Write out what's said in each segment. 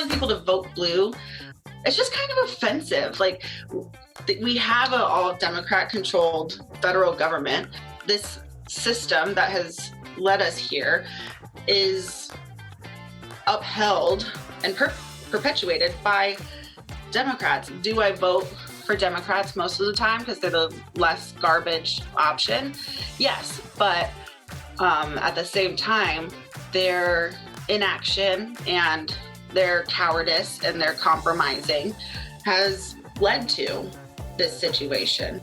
telling people to vote blue, it's just kind of offensive. Like, we have an all Democrat-controlled federal government. This system that has led us here is upheld and perpetuated by Democrats. Do I vote for Democrats most of the time because they're the less garbage option? Yes, but at the same time, their inaction and their cowardice and their compromising has led to this situation.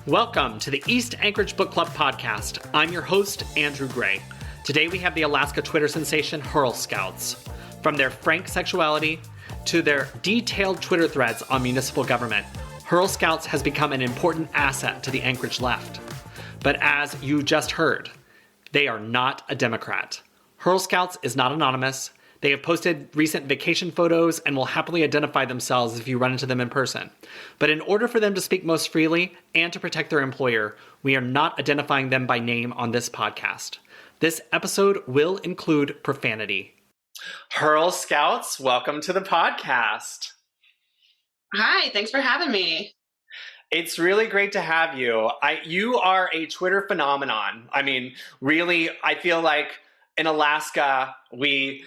Welcome to the East Anchorage Book Club podcast. I'm your host, Andrew Gray. Today we have the Alaska Twitter sensation Hrrrl Scouts. From their frank sexuality to their detailed Twitter threads on municipal government, Hrrrl Scouts has become an important asset to the Anchorage left. But as you just heard, they are not a Democrat. Hrrrl Scouts is not anonymous. They have posted recent vacation photos and will happily identify themselves if you run into them in person. But in order for them to speak most freely and to protect their employer, we are not identifying them by name on this podcast. This episode will include profanity. Hrrrl Scouts, welcome to the podcast. Hi, thanks for having me. It's really great to have you. You are a Twitter phenomenon. I mean, really, I feel like in Alaska, we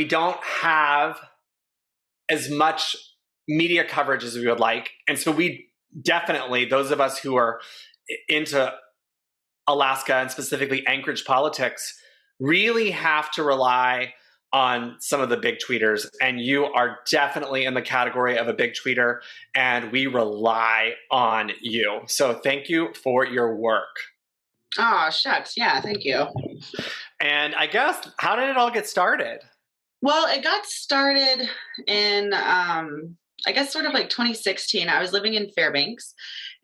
don't have as much media coverage as we would like. And so we definitely, those of us who are into Alaska and specifically Anchorage politics, really have to rely on some of the big tweeters. And you are definitely in the category of a big tweeter, and we rely on you. So thank you for your work. Oh, shucks. Yeah, thank you. And I guess, how did it all get started? Well, it got started in, I guess, sort of like 2016. I was living in Fairbanks,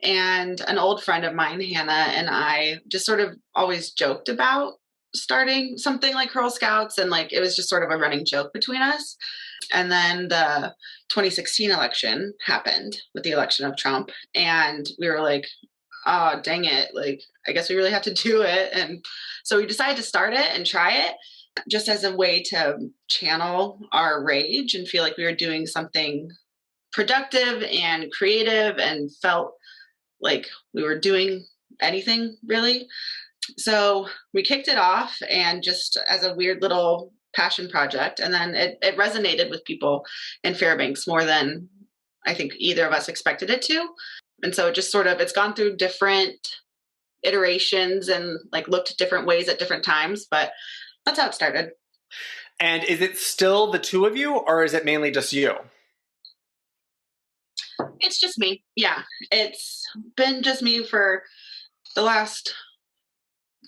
and an old friend of mine, Hannah, and I just sort of always joked about starting something like Hrrrl Scouts, and like it was just sort of a running joke between us. And then the 2016 election happened with the election of Trump, and we were like, oh, dang it, like, I guess we really have to do it. And so we decided to start it and try it, just as a way to channel our rage and feel like we were doing something productive and creative and felt like we were doing anything really. So we kicked it off and just as a weird little passion project. And then it resonated with people in Fairbanks more than I think either of us expected it to. And so it just sort of, it's gone through different iterations and like looked different ways at different times, but that's how it started. And is it still the two of you, or is it mainly just you? It's just me. Yeah. It's been just me for the last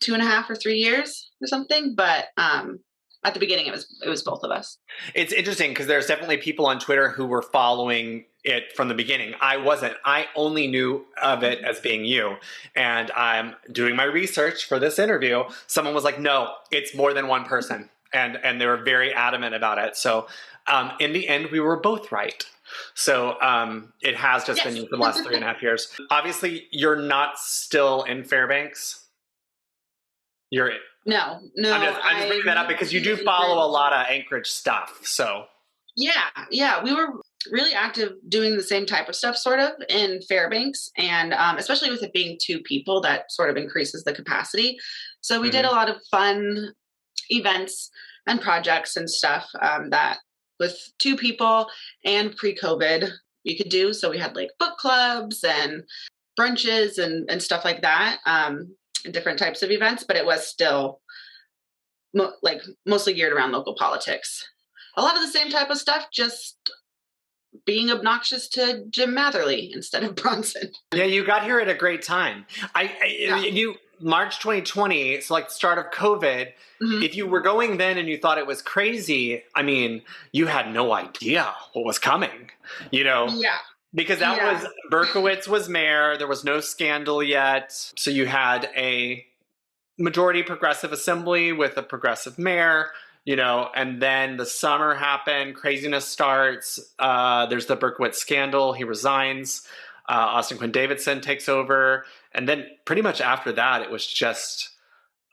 2.5 or 3 years or something. But at the beginning, it was both of us. It's interesting because there's definitely people on Twitter who were following it from the beginning. I wasn't. I only knew of it as being you. And I'm doing my research for this interview. Someone was like, no, it's more than one person. And they were very adamant about it. So in the end, we were both right. So it has just been you for the last 3.5 years. Obviously, you're not still in Fairbanks. You're No. I'm just bringing that up because you do follow a lot of Anchorage stuff. So yeah, we were really active doing the same type of stuff sort of in Fairbanks, and especially with it being 2 people, that sort of increases the capacity. So we did a lot of fun events and projects and stuff that with 2 people and pre-COVID you could do. So we had like book clubs and brunches and stuff like that, and different types of events, but it was still mostly geared around local politics. A lot of the same type of stuff, just being obnoxious to Jim Matherly instead of Bronson. Yeah, you got here at a great time. You March 2020, so like the start of COVID. Mm-hmm. If you were going then and you thought it was crazy, I mean, you had no idea what was coming, you know? Yeah. Because that was, Berkowitz was mayor, there was no scandal yet. So you had a majority progressive assembly with a progressive mayor, you know, and then the summer happened, craziness starts, there's the Berkowitz scandal, he resigns, Austin Quinn Davidson takes over, and then pretty much after that, it was just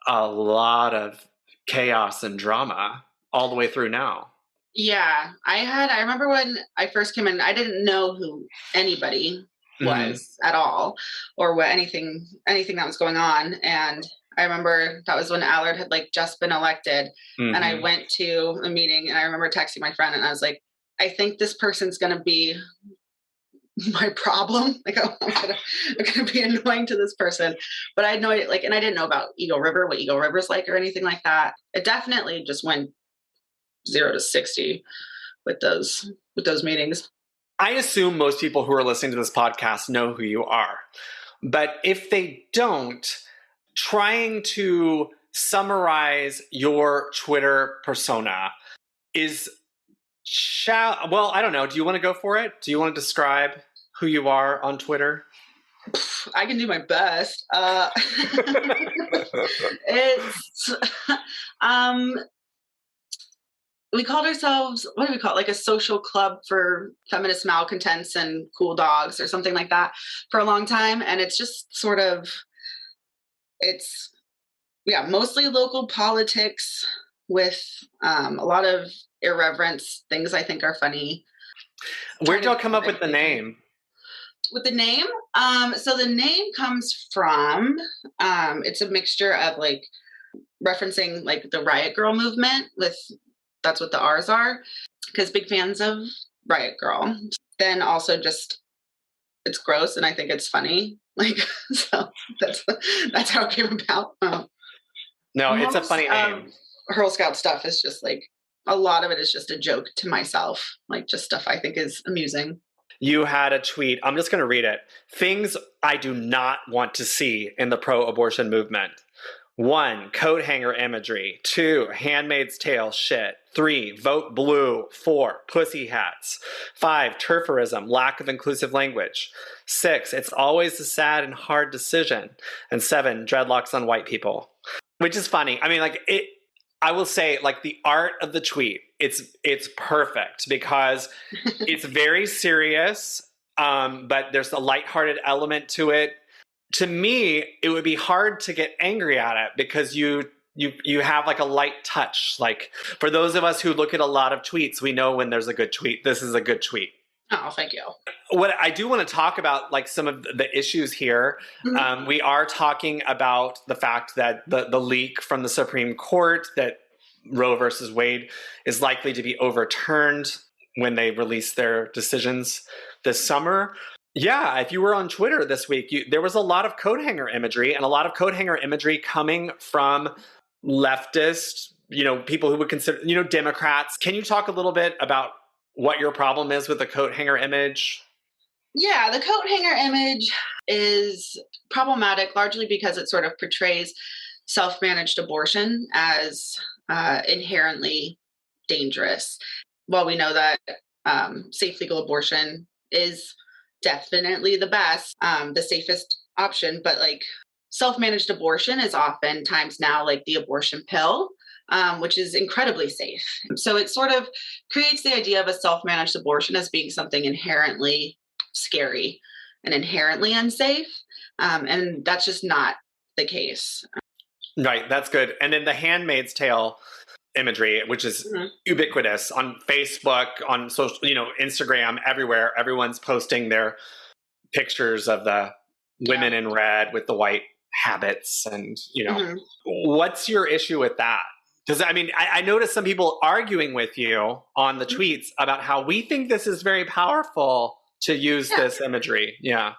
a lot of chaos and drama all the way through now. Yeah, I remember when I first came in, I didn't know who anybody Hmm. was at all, or what anything that was going on. And I remember that was when Allard had like just been elected, and I Hmm. went to a meeting, and I remember texting my friend, and I was like, I think this person's gonna be my problem. Like, I'm gonna be annoying to this person. But I had no idea, like, and I didn't know about Eagle River, what Eagle River's like, or anything like that. It definitely just went 0 to 60 with those meetings. I assume most people who are listening to this podcast know who you are. But if they don't, trying to summarize your Twitter persona is well, I don't know. Do you want to go for it? Do you want to describe who you are on Twitter? I can do my best. It's um we called ourselves, what do we call it, like a social club for feminist malcontents and cool dogs or something like that for a long time. And it's just sort of, it's, yeah, mostly local politics with a lot of irreverence, things I think are funny. Where'd y'all come up with the name? With the name, so the name comes from, it's a mixture of like referencing like the Riot Girl movement, with that's what the R's are, because big fans of Riot Girl. Then also just it's gross and I think it's funny. Like, so that's how it came about. No, it's a Most funny of name. Hrrrl Scout stuff is just like, a lot of it is just a joke to myself, like just stuff I think is amusing. You had a tweet. I'm just going to read it. Things I do not want to see in the pro abortion movement. 1, coat hanger imagery. 2, Handmaid's Tale shit. 3, vote blue. 4, pussy hats. 5, turferism, lack of inclusive language. 6, it's always a sad and hard decision. And 7, dreadlocks on white people. Which is funny. I mean, like, I will say, like, the art of the tweet, it's perfect because it's very serious, but there's a lighthearted element to it. To me, it would be hard to get angry at it because you have like a light touch. Like, for those of us who look at a lot of tweets, we know when there's a good tweet. This is a good tweet. Oh, thank you. What I do want to talk about, like some of the issues here, Mhm. we are talking about the fact that the leak from the Supreme Court that Roe versus Wade is likely to be overturned when they release their decisions this summer. Yeah, if you were on Twitter this week, there was a lot of coat hanger imagery, and a lot of coat hanger imagery coming from leftist, people who would consider, Democrats. Can you talk a little bit about what your problem is with the coat hanger image? Yeah, the coat hanger image is problematic largely because it sort of portrays self managed abortion as inherently dangerous. While we know that safe legal abortion is definitely the best, the safest option, but like self managed abortion is oftentimes now like the abortion pill. Which is incredibly safe. So it sort of creates the idea of a self managed abortion as being something inherently scary and inherently unsafe. And that's just not the case. Right, that's good. And then the Handmaid's Tale imagery, which is ubiquitous on Facebook, on social, Instagram, everywhere. Everyone's posting their pictures of the women in red with the white habits. And, what's your issue with that? Because, I mean, I noticed some people arguing with you on the tweets about how we think this is very powerful to use this imagery. Yeah.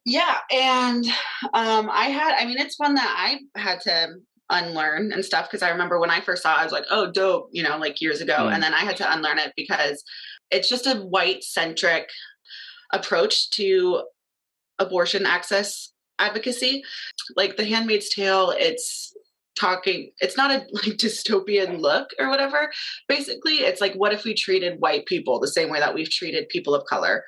Yeah. And it's one that I had to unlearn and stuff, because I remember when I first saw it, I was like, oh, dope, like years ago. And then I had to unlearn it because it's just a white centric approach to abortion access advocacy. Like The Handmaid's Tale, it's not a like dystopian look or whatever. Basically, it's like, what if we treated white people the same way that we've treated people of color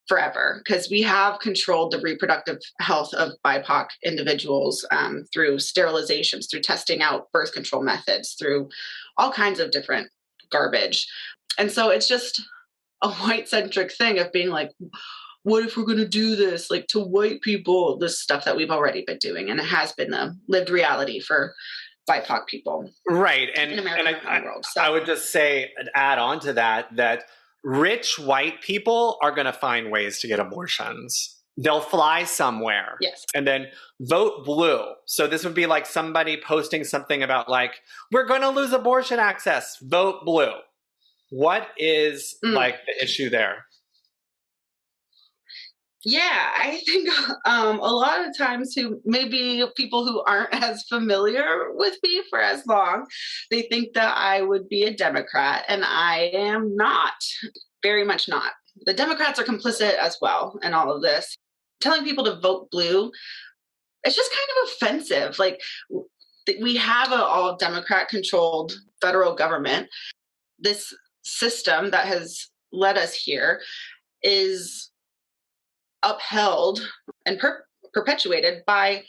forever? Because we have controlled the reproductive health of BIPOC individuals through sterilizations, through testing out birth control methods, through all kinds of different garbage. And so it's just a white centric thing of being like, what if we're going to do this like to white people, this stuff that we've already been doing, and it has been the lived reality for BIPOC people. Right. In America and around the world. So I would just say, add on to that rich white people are going to find ways to get abortions. They'll fly somewhere. yes. And then vote blue. So this would be like somebody posting something about like, we're going to lose abortion access. Vote blue. What is like the issue there? Yeah, I think a lot of times maybe people who aren't as familiar with me for as long, they think that I would be a Democrat, and I am not, very much not. The Democrats are complicit as well in all of this. Telling people to vote blue, it's just kind of offensive. Like, we have an all Democrat controlled federal government. This system that has led us here is upheld and perpetuated by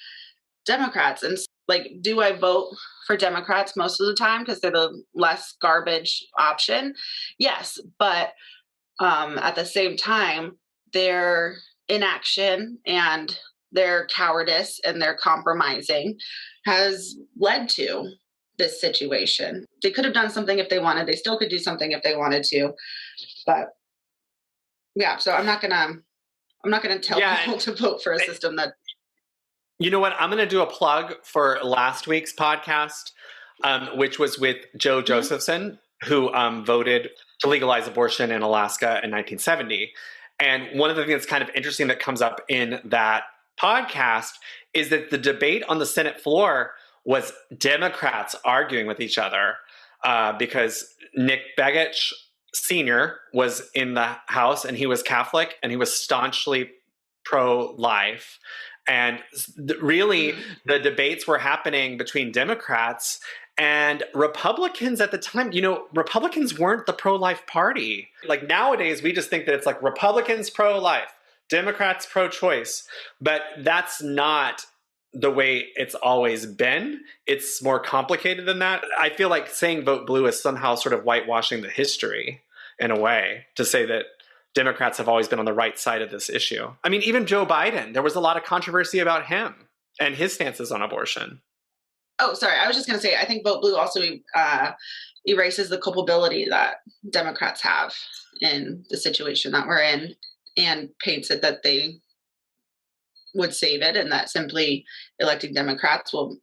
Democrats. And like, do I vote for Democrats most of the time because they're the less garbage option? Yes, but at the same time, their inaction and their cowardice and their compromising has led to this situation. They could have done something if they wanted. They still could do something if they wanted to. But yeah, so I'm not gonna tell people to vote for a system that. You know what? I'm going to do a plug for last week's podcast, which was with Joe Josephson, who voted to legalize abortion in Alaska in 1970. And one of the things that's kind of interesting that comes up in that podcast is that the debate on the Senate floor was Democrats arguing with each other because Nick Begich Sr. was in the House, and he was Catholic, and he was staunchly pro-life. And really, the debates were happening between Democrats and Republicans at the time. You know, Republicans weren't the pro-life party. Like nowadays, we just think that it's like Republicans pro-life, Democrats pro-choice. But that's not the way it's always been. It's more complicated than that. I feel like saying vote blue is somehow sort of whitewashing the history in a way to say that Democrats have always been on the right side of this issue. I mean, even Joe Biden, there was a lot of controversy about him and his stances on abortion. Oh, sorry. I was just going to say, I think vote blue also erases the culpability that Democrats have in the situation that we're in, and paints it that they would save it, and that simply electing Democrats will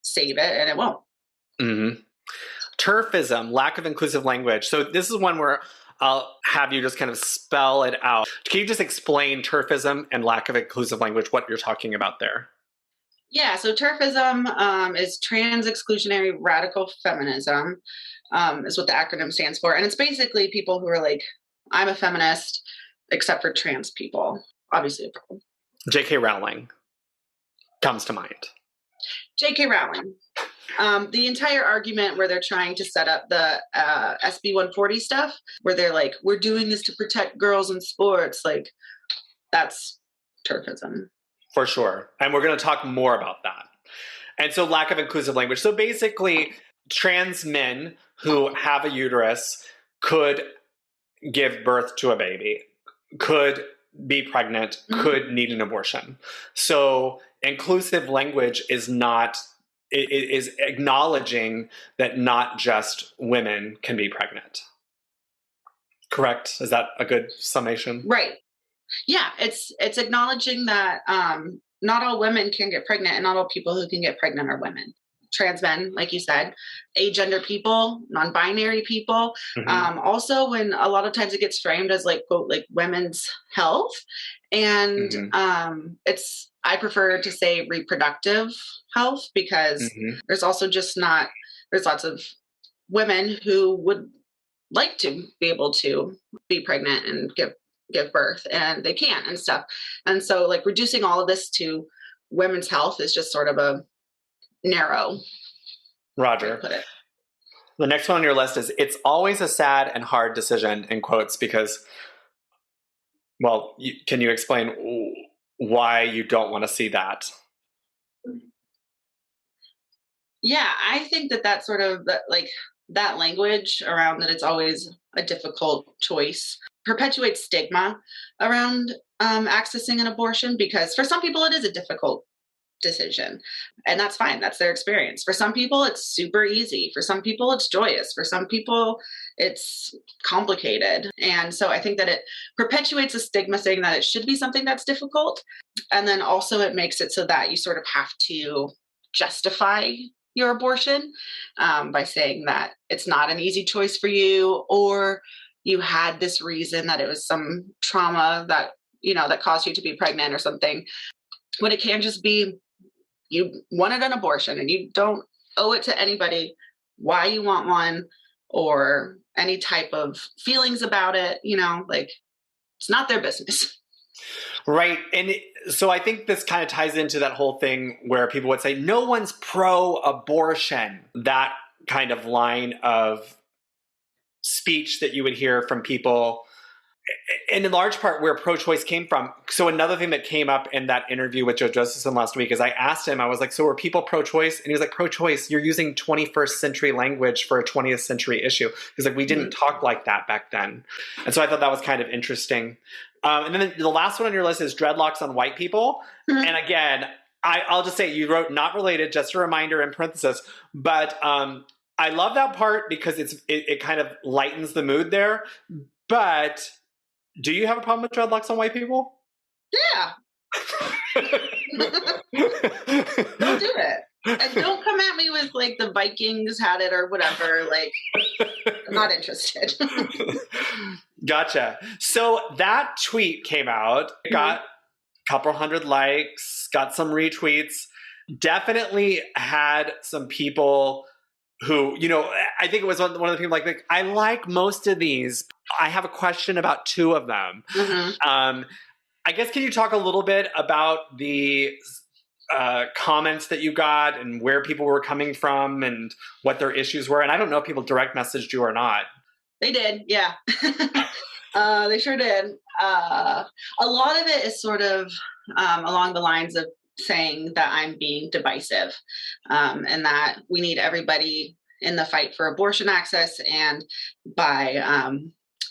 save it, and it won't. Mm-hmm. Turfism, lack of inclusive language. So this is one where I'll have you just kind of spell it out. Can you just explain turfism and lack of inclusive language, what you're talking about there? Yeah, so turfism is trans exclusionary radical feminism, is what the acronym stands for. And it's basically people who are like, I'm a feminist, except for trans people. Obviously a problem. J.K. Rowling comes to mind. J.K. Rowling. The entire argument where they're trying to set up the SB 140 stuff, where they're like, we're doing this to protect girls in sports, like, that's turfism. For sure. And we're going to talk more about that. And so lack of inclusive language. So basically, trans men who have a uterus could give birth to a baby, could be pregnant, could need an abortion. So inclusive language is acknowledging that not just women can be pregnant. Correct? Is that a good summation? Right. Yeah, it's acknowledging that not all women can get pregnant, and not all people who can get pregnant are women. Trans men, like you said, agender people, non-binary people. Also, when a lot of times it gets framed as like, quote, like women's health. And I prefer to say reproductive health, because there's also there's lots of women who would like to be able to be pregnant and give birth, and they can't and stuff. And so like reducing all of this to women's health is just sort of a narrow Roger. way to put it. The next one on your list is, it's always a sad and hard decision, in quotes, because, well, can you explain why you don't want to see that? Yeah, I think that sort of that language around that it's always a difficult choice perpetuates stigma around accessing an abortion, because for some people it is a difficult decision. And that's fine. That's their experience. For some people, it's super easy. For some people, it's joyous. For some people, it's complicated. And so I think that it perpetuates a stigma saying that it should be something that's difficult. And then also it makes it so that you sort of have to justify your abortion by saying that it's not an easy choice for you, or you had this reason that it was some trauma that, that caused you to be pregnant or something, when it can just be you wanted an abortion and you don't owe it to anybody why you want one or any type of feelings about it, like it's not their business. Right. And so I think this kind of ties into that whole thing where people would say, no one's pro-abortion. That kind of line of speech that you would hear from people, and in large part where pro-choice came from. So another thing that came up in that interview with Joe Josephson last week is I asked him, I was like, so are people pro-choice? And he was like, pro-choice, you're using 21st century language for a 20th century issue. He's like, we didn't talk like that back then. And so I thought that was kind of interesting. And then the last one on your list is dreadlocks on white people. And again, I'll just say you wrote not related, just a reminder in parenthesis. But I love that part because it kind of lightens the mood there. But do you have a problem with dreadlocks on white people? Yeah. Don't do it. And don't come at me with like the Vikings had it or whatever. Like, I'm not interested. Gotcha. So that tweet came out, it got a couple hundred likes, got some retweets, definitely had some people who, I think it was one of the people like, I like most of these. I have a question about two of them. I guess, can you talk a little bit about the comments that you got and where people were coming from and what their issues were? And I don't know if people direct messaged you or not. They did. Yeah. They sure did. A lot of it is sort of along the lines of saying that I'm being divisive and that we need everybody in the fight for abortion access. And by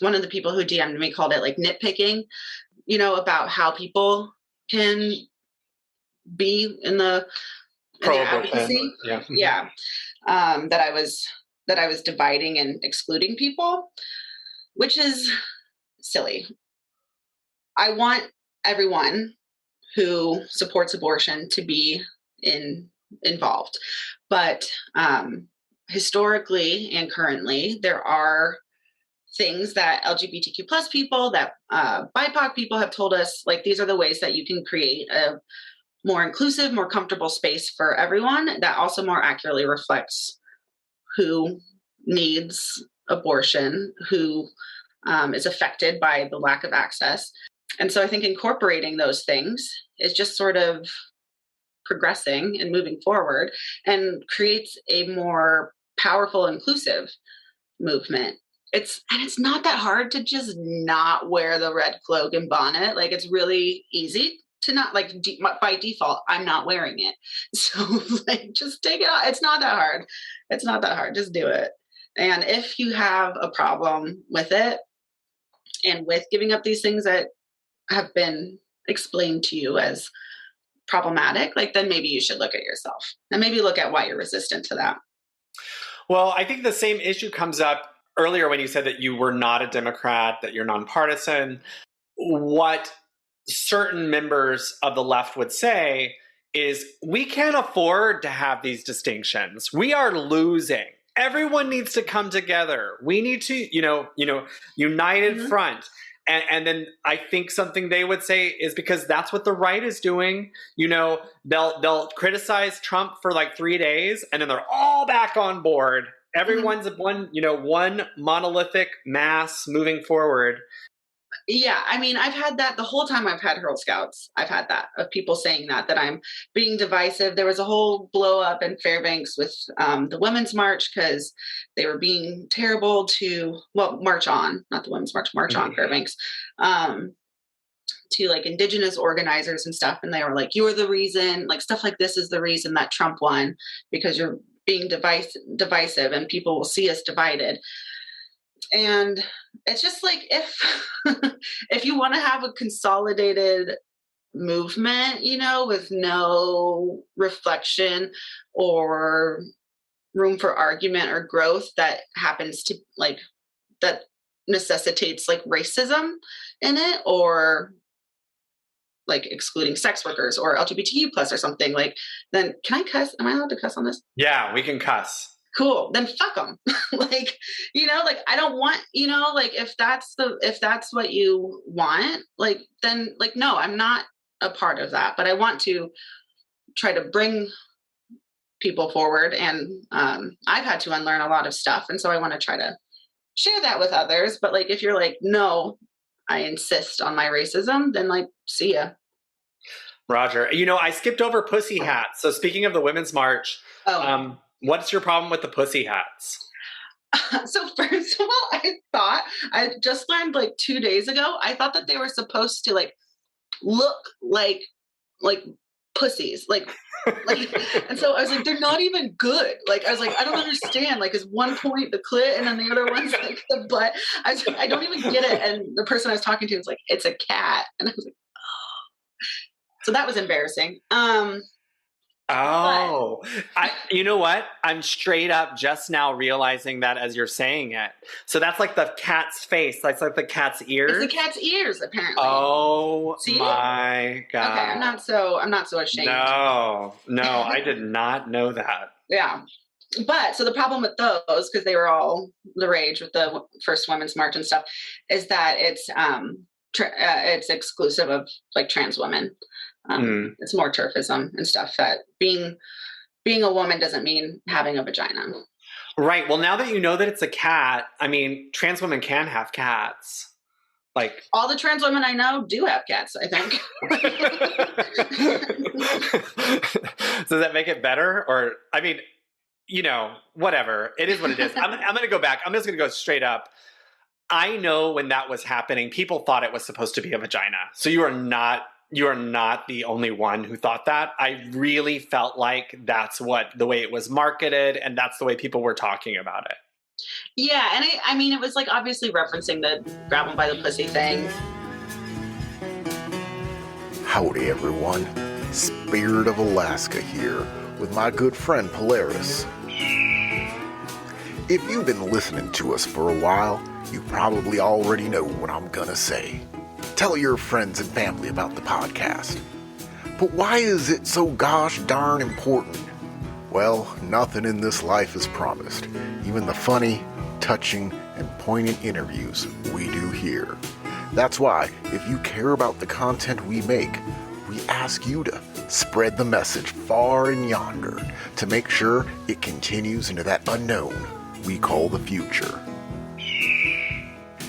one of the people who DM'd me called it like nitpicking, about how people can be in the advocacy. Yeah. That I was dividing and excluding people, which is silly. I want everyone who supports abortion to be involved. But historically and currently, there are things that LGBTQ plus people, that BIPOC people have told us, like, these are the ways that you can create a more inclusive, more comfortable space for everyone that also more accurately reflects who needs abortion, who is affected by the lack of access. And so I think incorporating those things is just sort of progressing and moving forward and creates a more powerful, inclusive movement. It's not that hard to just not wear the red cloak and bonnet. Like, it's really easy to not, like, by default, I'm not wearing it. So like, just take it off. It's not that hard. It's not that hard. Just do it. And if you have a problem with it and with giving up these things that have been explained to you as problematic, like, then maybe you should look at yourself and maybe look at why you're resistant to that. Well, I think the same issue comes up earlier when you said that you were not a Democrat, that you're nonpartisan. What certain members of the left would say is, we can't afford to have these distinctions. We are losing. Everyone needs to come together. We need to, united front. And then I think something they would say is, because that's what the right is doing. They'll criticize Trump for like 3 days and then they're all back on board. Everyone's one monolithic mass moving forward. Yeah, I mean, I've had that the whole time I've had Hrrrl Scouts. I've had that, of people saying that I'm being divisive. There was a whole blow up in Fairbanks with the Women's March because they were being terrible to, March On, not the Women's March, March On Fairbanks, to like Indigenous organizers and stuff. And they were like, you're the reason, like stuff like this is the reason that Trump won, because you're being divisive and people will see us divided. And it's just like, if you want to have a consolidated movement, with no reflection or room for argument or growth that happens to like that necessitates like racism in it, or like excluding sex workers or LGBTQ plus or something, like, then can I cuss? Am I allowed to cuss on this? Yeah, we can cuss. Cool. Then fuck them. Like, like I don't want, like if that's what you want, like, then like, no, I'm not a part of that, but I want to try to bring people forward. And I've had to unlearn a lot of stuff. And so I want to try to share that with others. But like, if you're like, no, I insist on my racism, then like, see ya. Roger. I skipped over pussy hats. So speaking of the Women's March, what's your problem with the pussy hats? So first of all, I just learned like 2 days ago, I thought that they were supposed to like look like pussies, like, and so I was like, they're not even good. Like, I was like, I don't understand. Like, is one point the clit and then the other one's like the butt? I was like, I don't even get it. And the person I was talking to was like, it's a cat. And I was like, oh. So that was embarrassing. Oh, you know what? I'm straight up just now realizing that as you're saying it. So that's like the cat's face. That's like the cat's ears. It's the cat's ears, apparently. Oh, see? My God. Okay, I'm not so ashamed. No, I did not know that. Yeah. But so the problem with those, because they were all the rage with the first Women's March and stuff, is that it's exclusive of like trans women. It's more turfism and stuff, that being a woman doesn't mean having a vagina. Right. Well, now that you know that it's a cat, I mean, trans women can have cats. Like all the trans women I know do have cats, I think. Does that make it better? Or, I mean, whatever. It is what it is. I'm going to go back. I'm just going to go straight up. I know when that was happening, people thought it was supposed to be a vagina. So you are not the only one who thought that. I really felt like that's the way it was marketed, and that's the way people were talking about it. Yeah, and I mean, it was like obviously referencing the grab 'em by the pussy thing. Howdy, everyone. Spirit of Alaska here with my good friend Polaris. If you've been listening to us for a while, you probably already know what I'm gonna say. Tell your friends and family about the podcast. But why is it so gosh darn important? Well, nothing in this life is promised. Even the funny, touching, and poignant interviews we do here. That's why, if you care about the content we make, we ask you to spread the message far and yonder to make sure it continues into that unknown we call the future.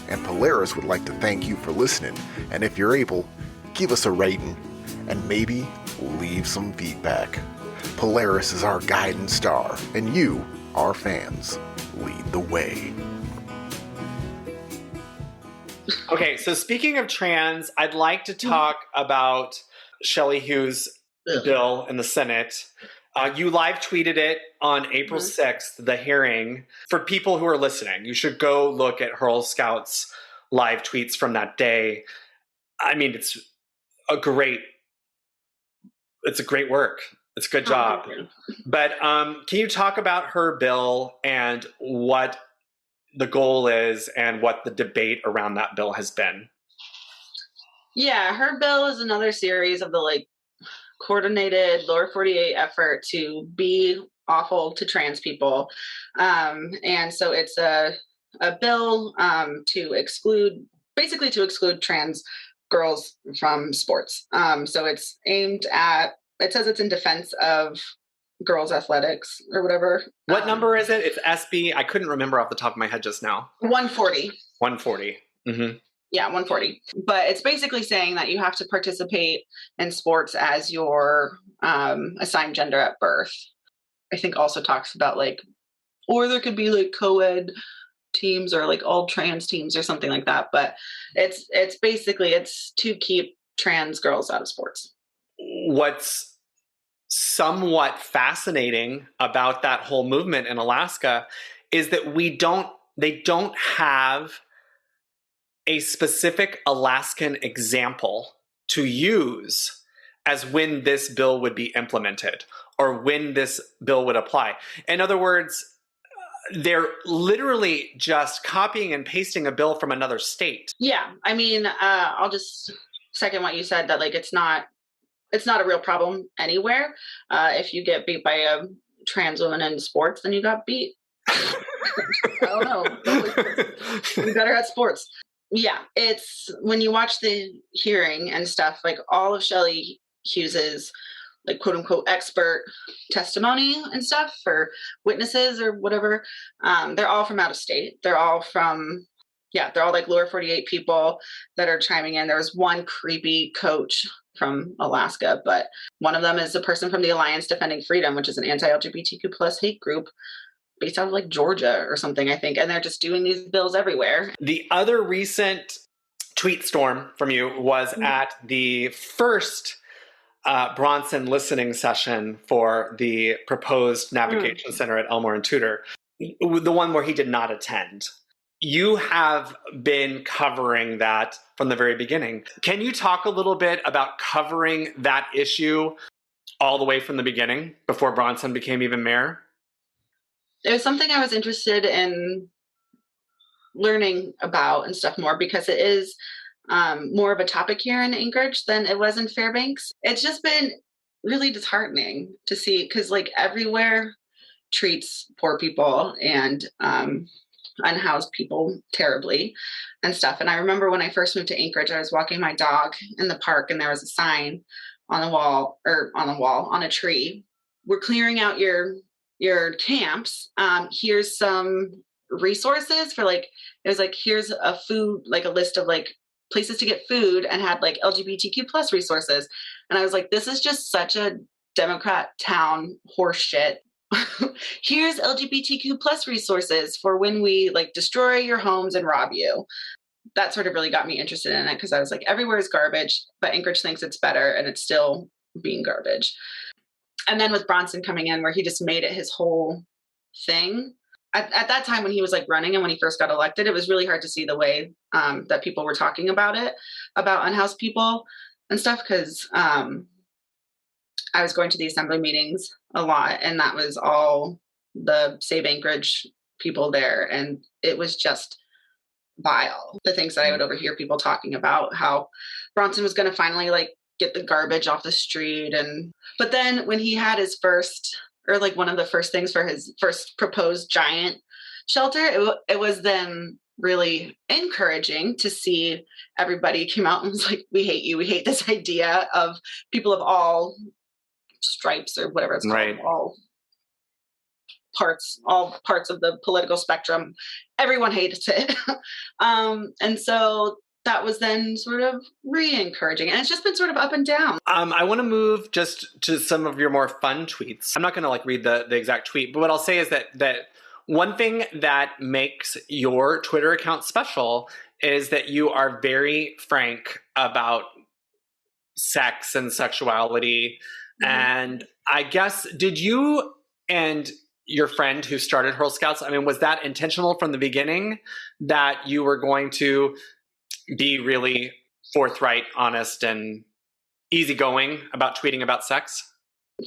And Polaris would like to thank you for listening, and if you're able, give us a rating, and maybe leave some feedback. Polaris is our guiding star, and you, our fans, lead the way. Okay, so speaking of trans, I'd like to talk about Shelley Hugh's bill in the Senate. You live tweeted it on April 6th, the hearing. For people who are listening, you should go look at Hrrrl Scout's live tweets from that day. I mean, it's a great work. It's a good job. But can you talk about her bill and what the goal is and what the debate around that bill has been? Yeah, her bill is another series of the coordinated lower 48 effort to be awful to trans people. And so it's a bill to exclude trans girls from sports. So it's aimed at, it says it's in defense of girls athletics or whatever. What number is it? It's SB. I couldn't remember off the top of my head just now. 140. 140. Mm-hmm. Yeah, 140. But it's basically saying that you have to participate in sports as your assigned gender at birth. I think also talks about or there could be co-ed teams or all trans teams or something like that. But it's basically to keep trans girls out of sports. What's somewhat fascinating about that whole movement in Alaska is that they don't have a specific Alaskan example to use as when this bill would be implemented or when this bill would apply. In other words, they're literally just copying and pasting a bill from another state. Yeah. I mean, I'll just second what you said, that like it's not a real problem anywhere. If you get beat by a trans woman in sports, then you got beat. I don't know. Be better at sports. Yeah, it's when you watch the hearing and stuff, like all of Shelley Hughes's like quote unquote expert testimony and stuff for witnesses or whatever, they're all from out of state. They're all like lower 48 people that are chiming in. There was one creepy coach from Alaska, but one of them is a person from the Alliance Defending Freedom, which is an anti-LGBTQ plus hate group based out of like Georgia or something, I think. And they're just doing these bills everywhere. The other recent tweet storm from you was at the first Bronson listening session for the proposed navigation center at Elmore and Tudor, the one where he did not attend. You have been covering that from the very beginning. Can you talk a little bit about covering that issue all the way from the beginning before Bronson became even mayor? It was something I was interested in learning about and stuff more because it is more of a topic here in Anchorage than it was in Fairbanks. It's just been really disheartening to see because like everywhere treats poor people and unhoused people terribly and stuff. And I remember when I first moved to Anchorage, I was walking my dog in the park and there was a sign on a tree. We're clearing out your camps. Here's some resources for like, it was like, here's a food, like a list of like places to get food and had like LGBTQ plus resources. And I was like, this is just such a Democrat town horse shit. Here's LGBTQ plus resources for when we like destroy your homes and rob you. That sort of really got me interested in it because I was like, everywhere is garbage, but Anchorage thinks it's better and it's still being garbage. And then with Bronson coming in where he just made it his whole thing. At that time when he was like running and when he first got elected, it was really hard to see the way that people were talking about it, about unhoused people and stuff. Cause I was going to the assembly meetings a lot and that was all the Save Anchorage people there. And it was just vile. The things that I would overhear people talking about how Bronson was going to finally like get the garbage off the street. But then when he had his first, or like one of the first things for his first proposed giant shelter, it was then really encouraging to see everybody came out and was like, we hate you. We hate this idea of people of all stripes or whatever it's called, right. all parts of the political spectrum. Everyone hates it. And so that was then sort of re-encouraging. And it's just been sort of up and down. I want to move just to some of your more fun tweets. I'm not going to like read the exact tweet, but what I'll say is that one thing that makes your Twitter account special is that you are very frank about sex and sexuality. Mm-hmm. And I guess, did you and your friend who started Hrrrl Scouts, I mean, was that intentional from the beginning that you were going to be really forthright, honest, and easygoing about tweeting about sex?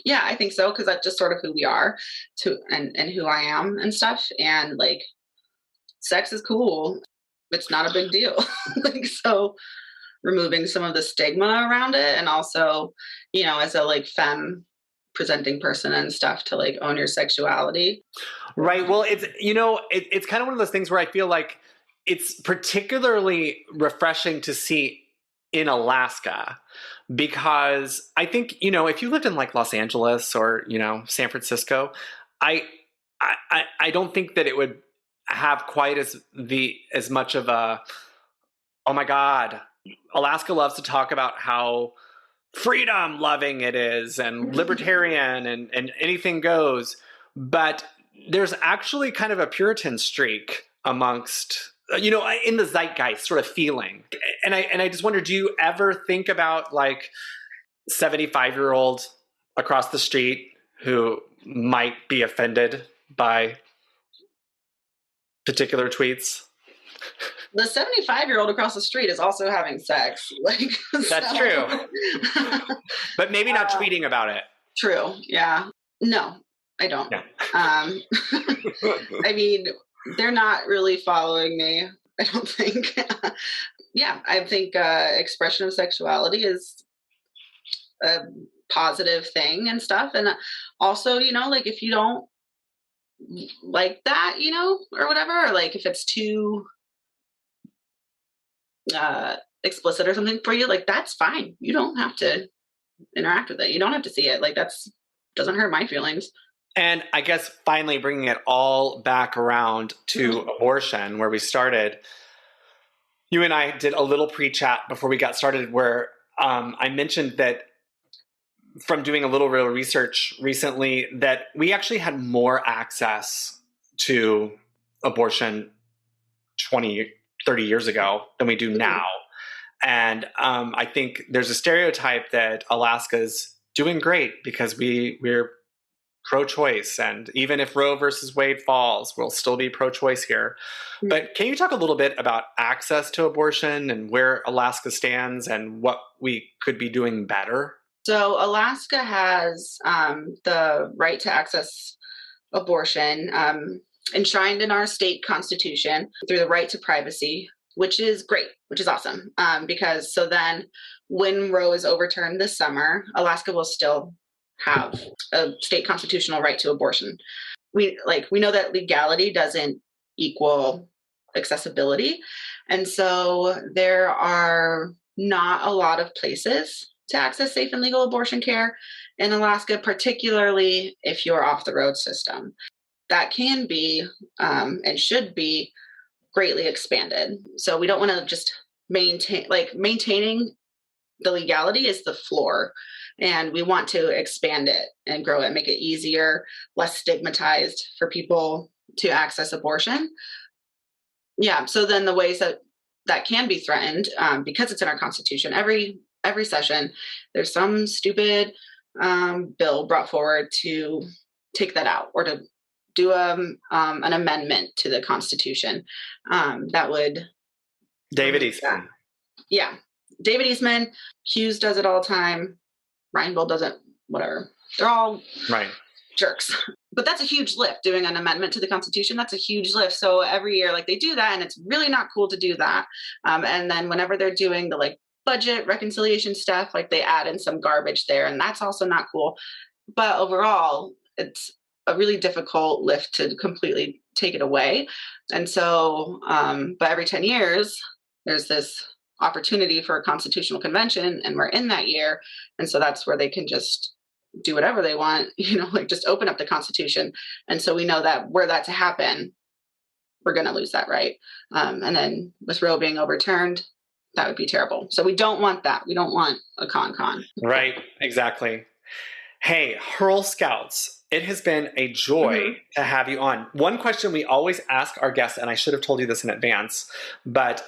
Yeah, I think so, because that's just sort of who we are and who I am and stuff. And like, sex is cool. It's not a big deal. Like, so removing some of the stigma around it, and also, you know, as a like femme presenting person and stuff, to like own your sexuality. Right. Well, it's kind of one of those things where I feel like it's particularly refreshing to see in Alaska, because I think, you know, if you lived in like Los Angeles or, you know, San Francisco, I don't think that it would have quite as much of a, oh my God, Alaska loves to talk about how freedom loving it is and libertarian and anything goes. But there's actually kind of a Puritan streak amongst, you know, in the zeitgeist sort of feeling. And I just wonder, do you ever think about like 75-year-old across the street who might be offended by particular tweets? the 75-year-old across the street is also having sex. Like, That's true. But maybe not tweeting about it. True. Yeah. No, I don't. Yeah. I mean, they're not really following me, I don't think. Yeah, I think expression of sexuality is a positive thing and stuff. And also, like if you don't like that, or whatever, or like if it's too explicit or something for you, like that's fine. You don't have to interact with it. You don't have to see it. Like doesn't hurt my feelings. And I guess finally bringing it all back around to abortion, where we started, you and I did a little pre-chat before we got started where I mentioned that from doing a little real research recently that we actually had more access to abortion 20, 30 years ago than we do now. And I think there's a stereotype that Alaska's doing great because we're pro-choice. And even if Roe versus Wade falls, we'll still be pro-choice here. But can you talk a little bit about access to abortion and where Alaska stands and what we could be doing better? So Alaska has the right to access abortion enshrined in our state constitution through the right to privacy, which is great, which is awesome. Because so then when Roe is overturned this summer, Alaska will still have a state constitutional right to abortion. We know that legality doesn't equal accessibility. And so there are not a lot of places to access safe and legal abortion care in Alaska, particularly if you're off the road system. That can be and should be greatly expanded. So we don't want to just maintaining the legality is the floor, and we want to expand it and grow it, make it easier, less stigmatized for people to access abortion. Yeah. So then the ways that can be threatened, because it's in our constitution, every session, there's some stupid bill brought forward to take that out or to do an amendment to the Constitution that would. David Eastman. Yeah. David Eastman. Hughes does it all the time. Reinbold does it, whatever. They're all right. Jerks. But that's a huge lift, doing an amendment to the Constitution. That's a huge lift. So every year, they do that, and it's really not cool to do that. And then whenever they're doing the budget reconciliation stuff, they add in some garbage there, and that's also not cool. But overall, it's a really difficult lift to completely take it away. And so, but every 10 years, there's this opportunity for a constitutional convention, and we're in that year. And so that's where they can just do whatever they want, just open up the Constitution. And so we know that were that to happen, we're going to lose that right. And then with Roe being overturned, that would be terrible. So we don't want that. We don't want a con. Right. Exactly. Hey, Hrrrl Scouts, it has been a joy to have you on. One question we always ask our guests, and I should have told you this in advance, but,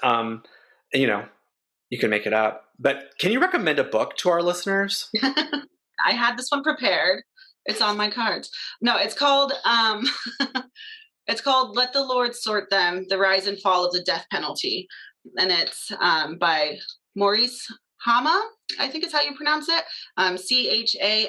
you can make it up. But can you recommend a book to our listeners? I had this one prepared. It's on my cards. No, it's called, it's called Let the Lord Sort Them, The Rise and Fall of the Death Penalty. And it's by Maurice Hama, I think is how you pronounce it, Chammah.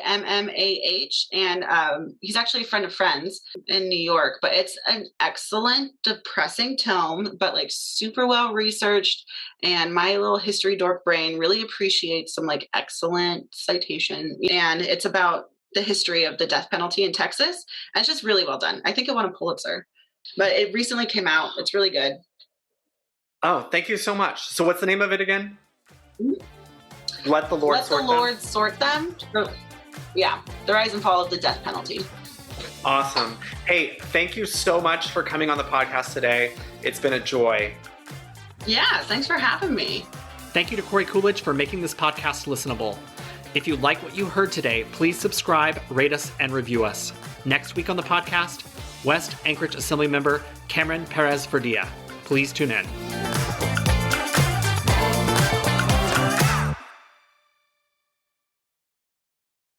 And he's actually a friend of friends in New York, but it's an excellent, depressing tome, but super well researched. And my little history dork brain really appreciates some excellent citation. And it's about the history of the death penalty in Texas. And it's just really well done. I think it won a Pulitzer, but it recently came out. It's really good. Oh, thank you so much. So what's the name of it again? Let the Lord Sort Them. Yeah, The Rise and Fall of the Death Penalty. Awesome. Hey, thank you so much for coming on the podcast today. It's been a joy. Yeah, thanks for having me. Thank you to Corey Coolidge for making this podcast listenable. If you like what you heard today, please subscribe, rate us, and review us. Next week on the podcast, West Anchorage Assemblymember Cameron Perez Verdia. Please tune in.